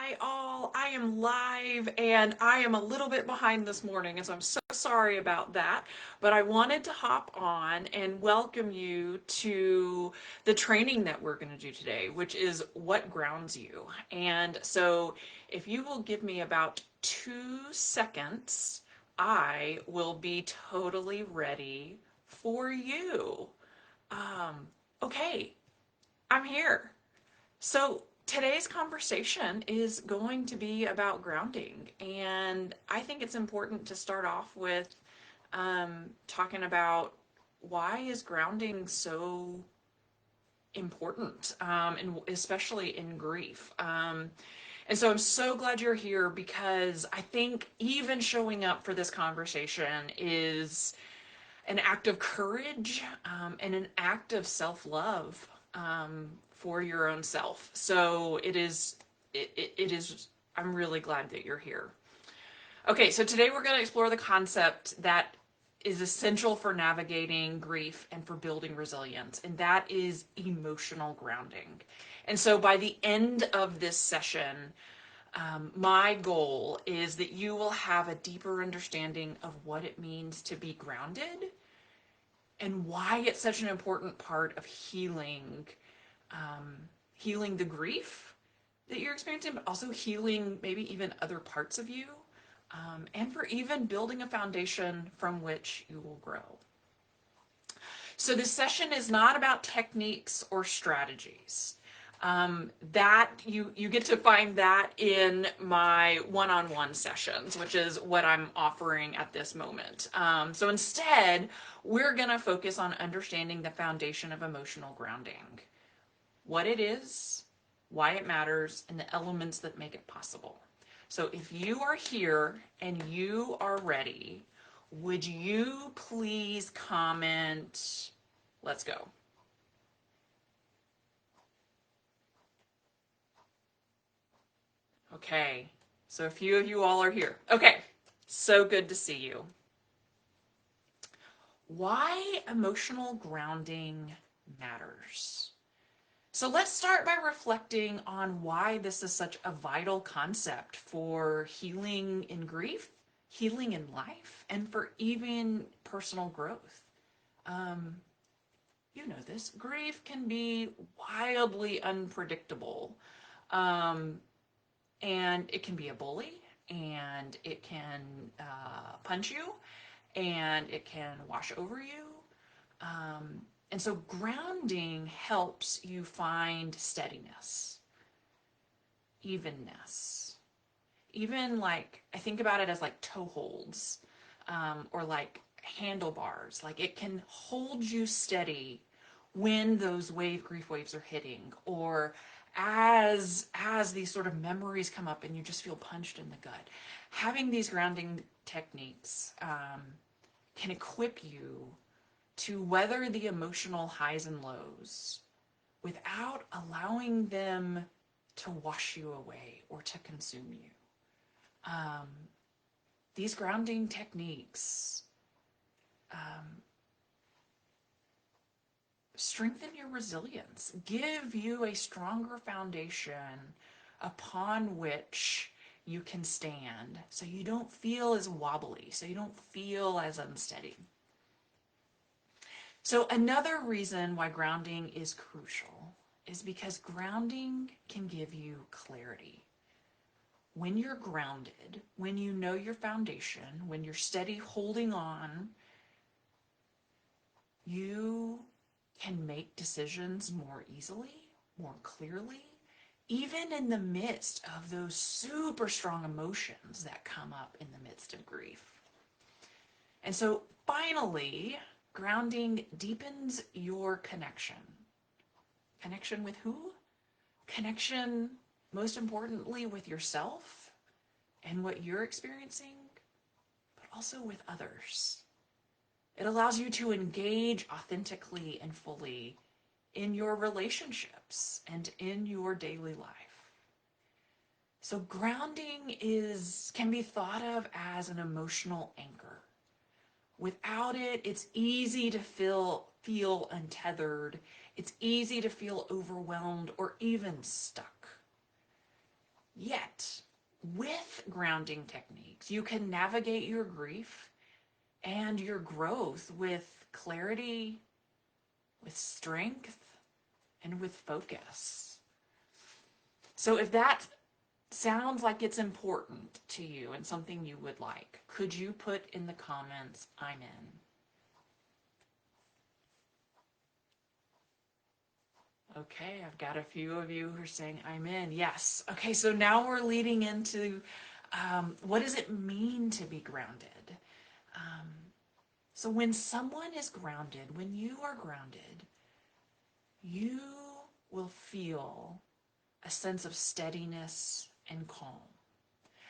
Hi all, I am live and I am a little bit behind this morning, and so I'm so sorry about that. But I wanted to hop on and welcome you to the training that we're going to do today, which is what grounds you. And so if you will give me about 2 seconds, I will be totally ready for you. Um, okay, I'm here. So today's conversation is going to be about grounding, and I think it's important to start off with talking about why is grounding so important, and especially in grief. And so I'm so glad you're here because I think even showing up for this conversation is an act of courage, and an act of self-love, for your own self. So it is, I'm really glad that you're here. Okay, so today we're going to explore the concept that is essential for navigating grief and for building resilience, and that is emotional grounding. And so by the end of this session, my goal is that you will have a deeper understanding of what it means to be grounded and why it's such an important part of healing the grief that you're experiencing, but also healing maybe even other parts of you, and for even building a foundation from which you will grow. So this session is not about techniques or strategies. That you get to find that in my one-on-one sessions, which is what I'm offering at this moment. So instead, we're going to focus on understanding the foundation of emotional grounding, what it is, why it matters, and the elements that make it possible. So if you are here and you are ready, would you please comment, let's go. Okay, so a few of you all are here. Okay, so good to see you. Why emotional grounding matters. So let's start by reflecting on why this is such a vital concept for healing in grief, healing in life, and for even personal growth. Um, you know this, grief can be wildly unpredictable. Um, and it can be a bully, and it can punch you, and it can wash over you. And so grounding helps you find steadiness, evenness. Even like, I think about it as like toe holds, or like handlebars. Like it can hold you steady when those grief waves are hitting, or as these sort of memories come up and you just feel punched in the gut. Having these grounding techniques can equip you to weather the emotional highs and lows without allowing them to wash you away or to consume you. These grounding techniques strengthen your resilience, give you a stronger foundation upon which you can stand, so you don't feel as wobbly, so you don't feel as unsteady. So another reason why grounding is crucial is because grounding can give you clarity. When you're grounded, when you know your foundation, when you're steady holding on, you can make decisions more easily, more clearly, even in the midst of those super strong emotions that come up in the midst of grief. And so finally, grounding deepens your connection. Connection with who? Connection, most importantly, with yourself and what you're experiencing, but also with others. It allows you to engage authentically and fully in your relationships and in your daily life. So grounding can be thought of as an emotional anchor. Without it, it's easy to feel untethered. It's easy to feel overwhelmed or even stuck. Yet, with grounding techniques, you can navigate your grief and your growth with clarity, with strength, and with focus. So if that sounds like it's important to you and something you would like, could you put in the comments, I'm in? Okay, I've got a few of you who are saying I'm in. Yes. Okay, so now we're leading into what does it mean to be grounded? So when someone is grounded, when you are grounded, you will feel a sense of steadiness and calm.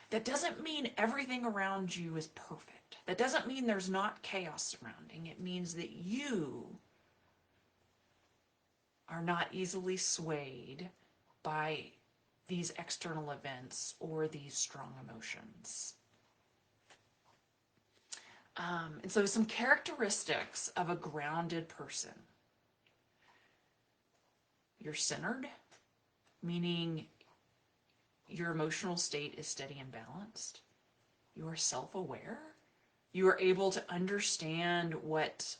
That doesn't mean everything around you is perfect. That doesn't mean there's not chaos surrounding. It means that you are not easily swayed by these external events or these strong emotions. And so some characteristics of a grounded person. You're centered, meaning your emotional state is steady and balanced. You are self-aware. You are able to understand what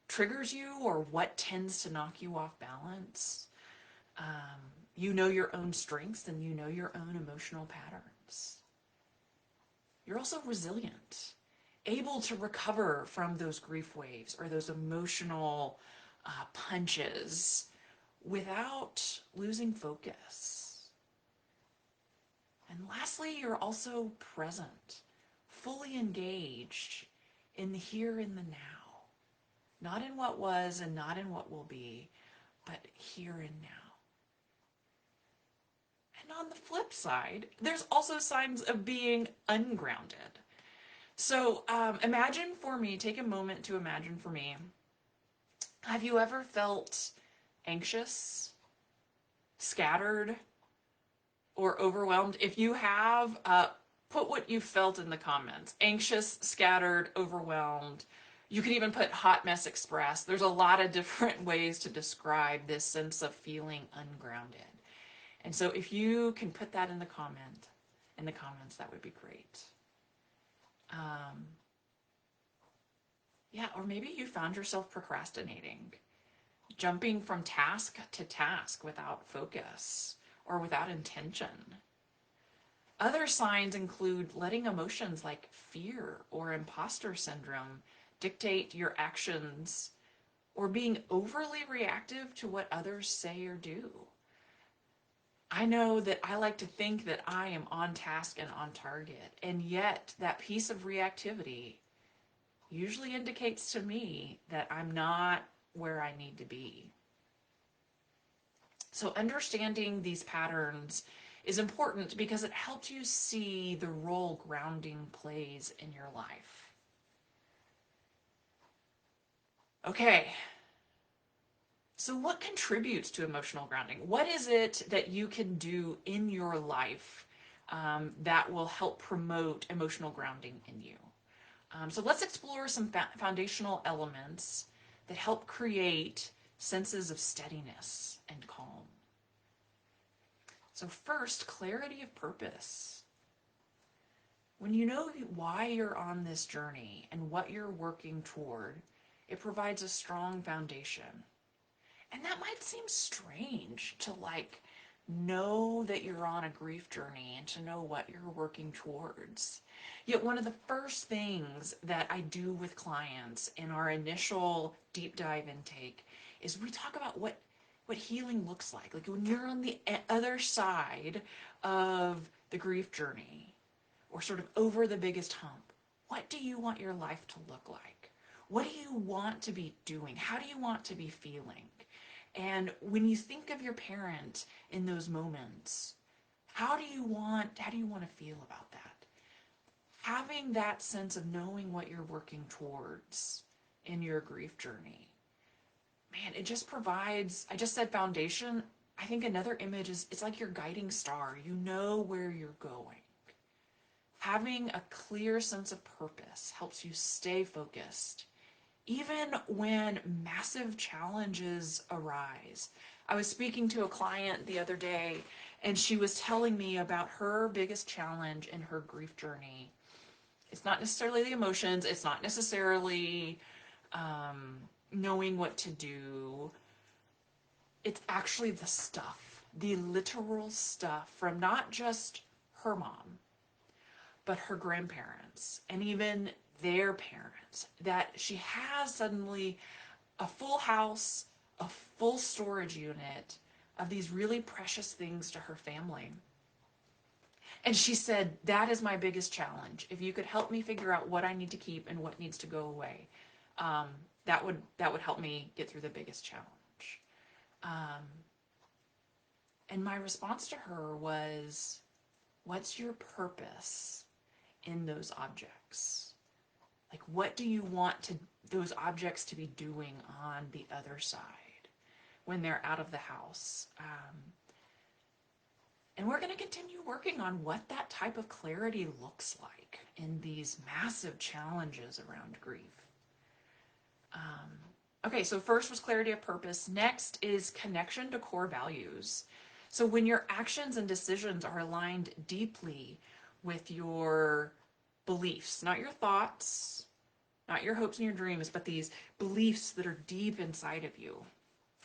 triggers you or what tends to knock you off balance. You know your own strengths and you know your own emotional patterns. You're also resilient, able to recover from those grief waves or those emotional punches without losing focus. And lastly, you're also present, fully engaged in the here and the now. Not in what was and not in what will be, but here and now. And on the flip side, there's also signs of being ungrounded. So imagine for me, take a moment to imagine for me, have you ever felt anxious, scattered, or overwhelmed? If you have, put what you felt in the comments. Anxious, scattered, overwhelmed. You could even put hot mess express. There's a lot of different ways to describe this sense of feeling ungrounded. And so if you can put that in the comments, that would be great. Yeah, or maybe you found yourself procrastinating, jumping from task to task without focus or without intention. Other signs include letting emotions like fear or imposter syndrome dictate your actions or being overly reactive to what others say or do. I know that I like to think that I am on task and on target, and yet that piece of reactivity usually indicates to me that I'm not where I need to be. So understanding these patterns is important because it helps you see the role grounding plays in your life. Okay, so what contributes to emotional grounding? What is it that you can do in your life that will help promote emotional grounding in you? So let's explore some foundational elements that help create senses of steadiness and calm. So first, clarity of purpose. When you know why you're on this journey and what you're working toward, it provides a strong foundation. And that might seem strange to know that you're on a grief journey and to know what you're working towards. Yet one of the first things that I do with clients in our initial deep dive intake is we talk about what healing looks like. Like when you're on the other side of the grief journey or sort of over the biggest hump, what do you want your life to look like? What do you want to be doing? How do you want to be feeling? And when you think of your parent in those moments, how do you want to feel about that? Having that sense of knowing what you're working towards in your grief journey, man, it just provides, I just said foundation. I think another image is it's like your guiding star. You know where you're going. Having a clear sense of purpose helps you stay focused even when massive challenges arise. I was speaking to a client the other day, And she was telling me about her biggest challenge in her grief journey. It's not necessarily the emotions, it's not necessarily knowing what to do. It's actually the stuff, the literal stuff from not just her mom, but her grandparents and even their parents, that she has suddenly a full house, a full storage unit of these really precious things to her family. And she said, that is my biggest challenge. If you could help me figure out what I need to keep and what needs to go away, um, that would help me get through the biggest challenge. Um, and my response to her was, what's your purpose in those objects? Like, what do you want those objects to be doing on the other side when they're out of the house? And we're going to continue working on what that type of clarity looks like in these massive challenges around grief. Okay, so first was clarity of purpose. Next is connection to core values. So when your actions and decisions are aligned deeply with your beliefs, not your thoughts, not your hopes and your dreams, but these beliefs that are deep inside of you,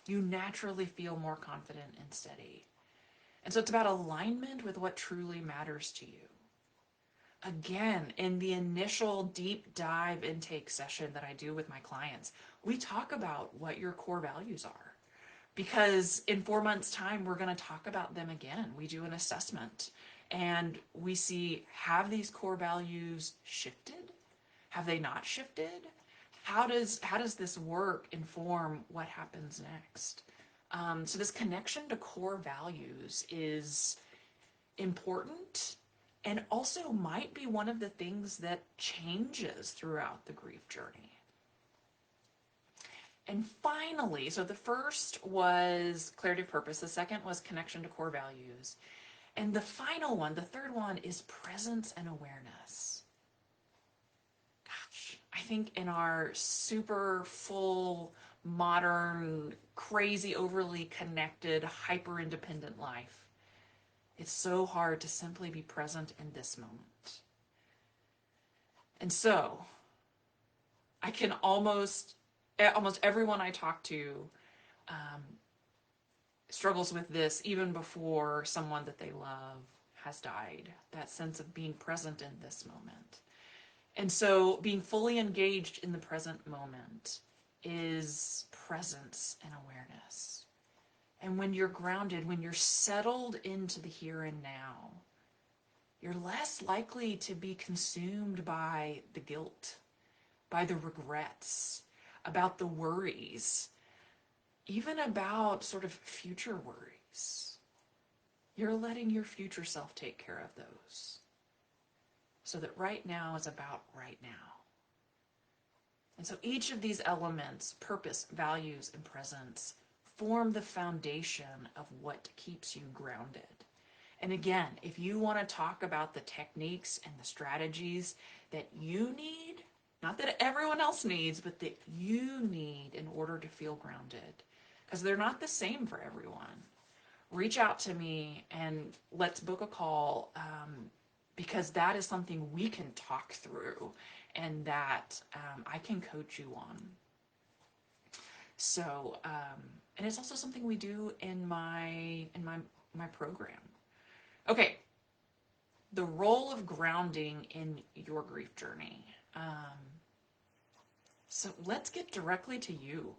you naturally feel more confident and steady. And so it's about alignment with what truly matters to you. Again, in the initial deep dive intake session that I do with my clients, we talk about what your core values are. Because in 4 months' time, we're going to talk about them again. We do an assessment and we see, have these core values shifted? Have they not shifted? How does this work inform what happens next? So this connection to core values is important and also might be one of the things that changes throughout the grief journey. And finally, so the first was clarity of purpose, the second was connection to core values, and the final one, the third one, is presence and awareness. Gosh, I think in our super full, modern, crazy, overly connected, hyper independent life, it's so hard to simply be present in this moment. And so I can almost everyone I talk to struggles with this even before someone that they love has died, that sense of being present in this moment. And so being fully engaged in the present moment is presence and awareness. And when you're grounded, when you're settled into the here and now, you're less likely to be consumed by the guilt, by the regrets, about the worries, even about sort of future worries. You're letting your future self take care of those. So that right now is about right now. And so each of these elements, purpose, values, and presence, form the foundation of what keeps you grounded. And again, if you want to talk about the techniques and the strategies that you need, not that everyone else needs, but that you need in order to feel grounded, because they're not the same for everyone, reach out to me and let's book a call, because that is something we can talk through and that I can coach you on. So, and it's also something we do in my program. Okay, the role of grounding in your grief journey. So let's get directly to you.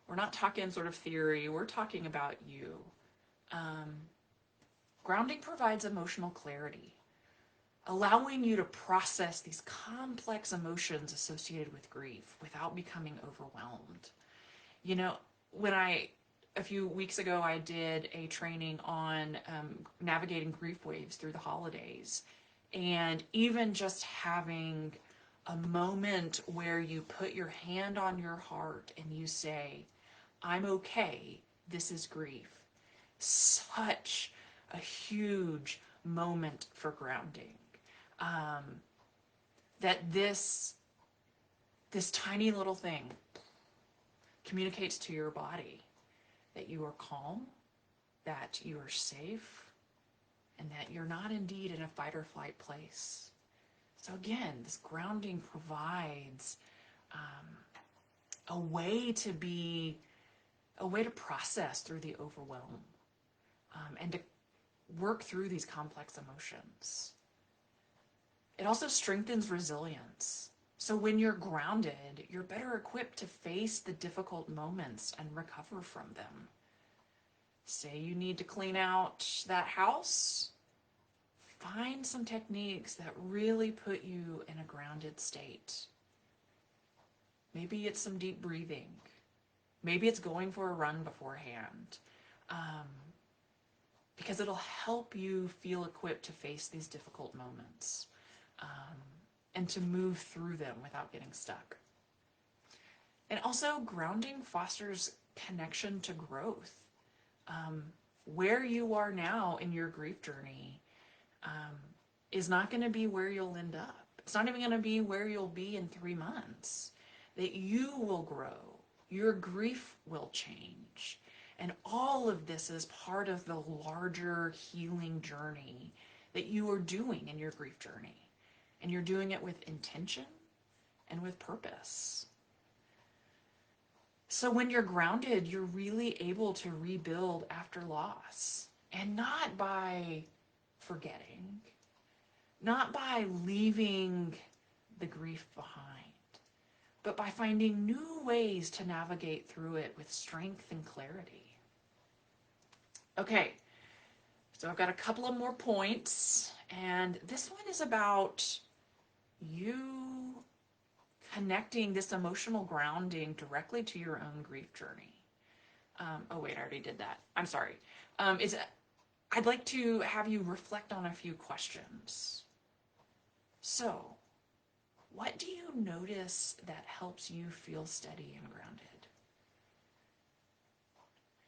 We're not talking sort of theory, we're talking about you. Grounding provides emotional clarity, allowing you to process these complex emotions associated with grief without becoming overwhelmed. You know, a few weeks ago, I did a training on navigating grief waves through the holidays. And even just having a moment where you put your hand on your heart and you say, I'm okay, this is grief. Such a huge moment for grounding. That this tiny little thing communicates to your body that you are calm, that you are safe, and that you're not indeed in a fight or flight place. So again, this grounding provides a way to be, a way to process through the overwhelm, and to work through these complex emotions. It also strengthens resilience. So when you're grounded, you're better equipped to face the difficult moments and recover from them. Say you need to clean out that house, find some techniques that really put you in a grounded state. Maybe it's some deep breathing. Maybe it's going for a run beforehand. Because it'll help you feel equipped to face these difficult moments, and to move through them without getting stuck. And also, grounding fosters connection to growth. Where you are now in your grief journey is not going to be where you'll end up. It's not even going to be where you'll be in 3 months. That you will grow, your grief will change. And all of this is part of the larger healing journey that you are doing in your grief journey. And you're doing it with intention and with purpose. So when you're grounded, you're really able to rebuild after loss. And not by forgetting, not by leaving the grief behind, but by finding new ways to navigate through it with strength and clarity. Okay, so I've got a couple of more points, and this one is about you connecting this emotional grounding directly to your own grief journey. Oh wait, I already did that. I'm sorry. I'd like to have you reflect on a few questions. So, what do you notice that helps you feel steady and grounded?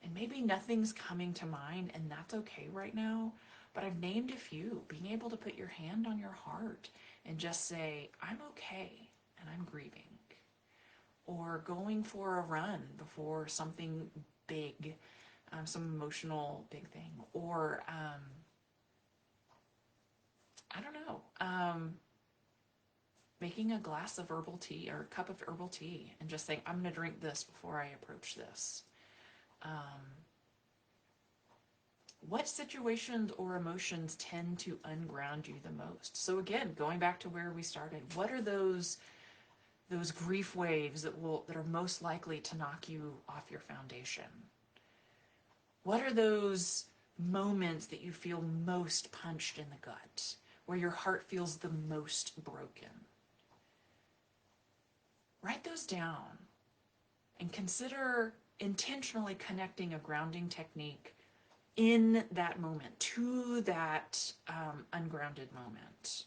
And maybe nothing's coming to mind, and that's okay right now, but I've named a few. Being able to put your hand on your heart and just say, I'm okay and I'm grieving. Or going for a run before something big, some emotional big thing. Or, I don't know, making a glass of herbal tea or a cup of herbal tea and just saying, I'm going to drink this before I approach this. What situations or emotions tend to unground you the most? So again, going back to where we started, what are those grief waves that are most likely to knock you off your foundation? What are those moments that you feel most punched in the gut, where your heart feels the most broken? Write those down and consider intentionally connecting a grounding technique in that moment, to that ungrounded moment.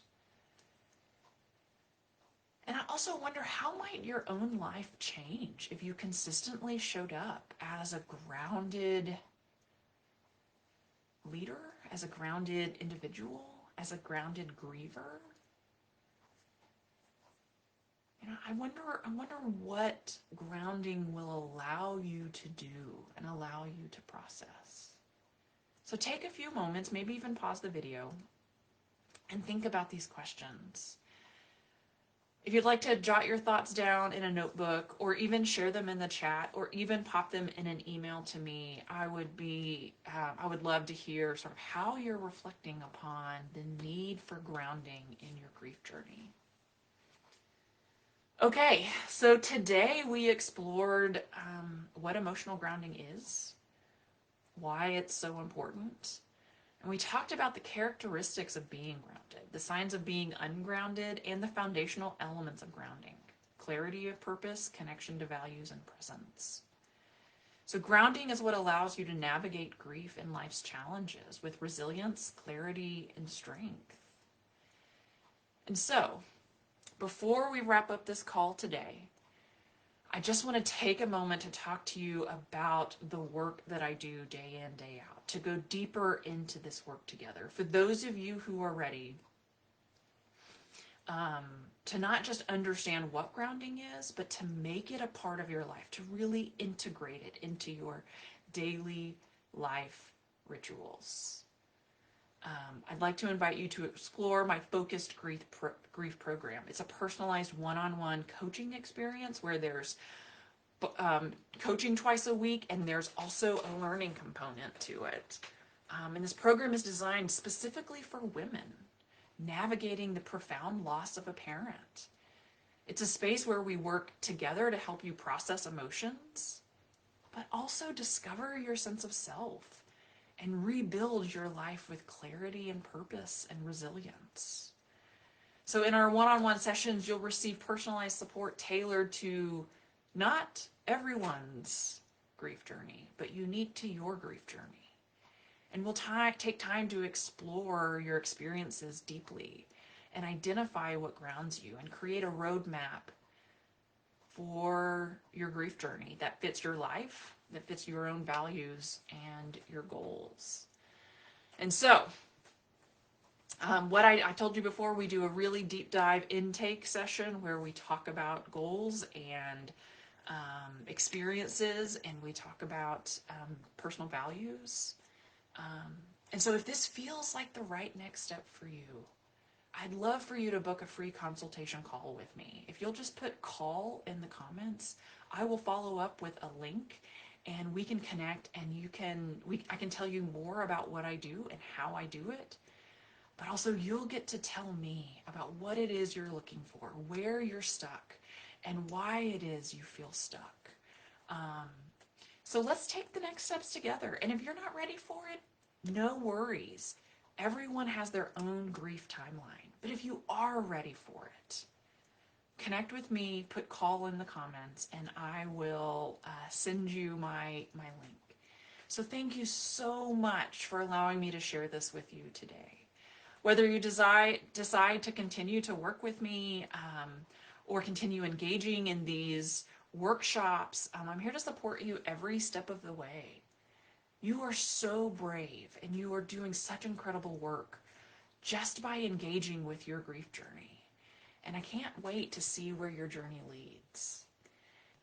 And I also wonder, how might your own life change if you consistently showed up as a grounded leader, as a grounded individual, as a grounded griever? You know, I wonder what grounding will allow you to do and allow you to process. So take a few moments, maybe even pause the video, and think about these questions. If you'd like to jot your thoughts down in a notebook, or even share them in the chat, or even pop them in an email to me, I would love to hear sort of how you're reflecting upon the need for grounding in your grief journey. Okay, so today we explored what emotional grounding is, why it's so important, and we talked about the characteristics of being grounded, the signs of being ungrounded, and the foundational elements of grounding: clarity of purpose, connection to values, and presence. So grounding is what allows you to navigate grief and life's challenges with resilience, clarity, and strength. And so, before we wrap up this call today, I just want to take a moment to talk to you about the work that I do day in, day out, to go deeper into this work together. For those of you who are ready to not just understand what grounding is, but to make it a part of your life, to really integrate it into your daily life rituals. I'd like to invite you to explore my focused grief program. It's a personalized one-on-one coaching experience where there's coaching twice a week, and there's also a learning component to it. And this program is designed specifically for women navigating the profound loss of a parent. It's a space where we work together to help you process emotions, but also discover your sense of self and rebuild your life with clarity and purpose and resilience. So in our one-on-one sessions, you'll receive personalized support tailored to not everyone's grief journey, but unique to your grief journey. And we'll take time to explore your experiences deeply and identify what grounds you and create a roadmap for your grief journey that fits your life, that fits your own values and your goals. And so, what I told you before, we do a really deep dive intake session where we talk about goals and experiences, and we talk about personal values. And so if this feels like the right next step for you, I'd love for you to book a free consultation call with me. If you'll just put call in the comments, I will follow up with a link and we can connect, and I can tell you more about what I do and how I do it. But also you'll get to tell me about what it is you're looking for, where you're stuck, and why it is you feel stuck. So let's take the next steps together. And if you're not ready for it, no worries. Everyone has their own grief timeline. But if you are ready for it, connect with me, put call in the comments, and I will send you my link. So thank you so much for allowing me to share this with you today. Whether you decide to continue to work with me or continue engaging in these workshops, I'm here to support you every step of the way. You are so brave and you are doing such incredible work just by engaging with your grief journey. And I can't wait to see where your journey leads.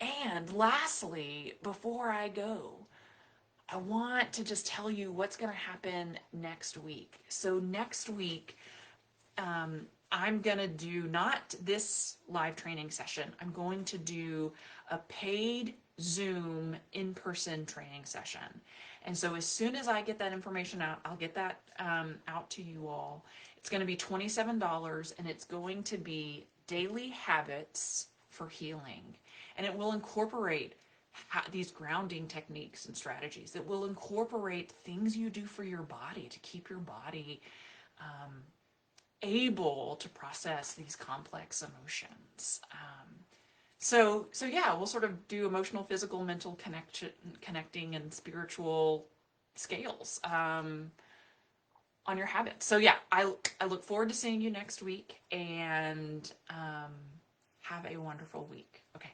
And lastly, before I go, I want to just tell you what's going to happen next week. So next week, I'm going to do not this live training session. I'm going to do a paid Zoom in-person training session. And so as soon as I get that information out, I'll get that out to you all. It's going to be $27, and it's going to be daily habits for healing. And it will incorporate these grounding techniques and strategies. It will incorporate things you do for your body to keep your body able to process these complex emotions. So yeah, we'll sort of do emotional, physical, mental connecting, and spiritual scales on your habits. So yeah, I look forward to seeing you next week, and have a wonderful week. Okay,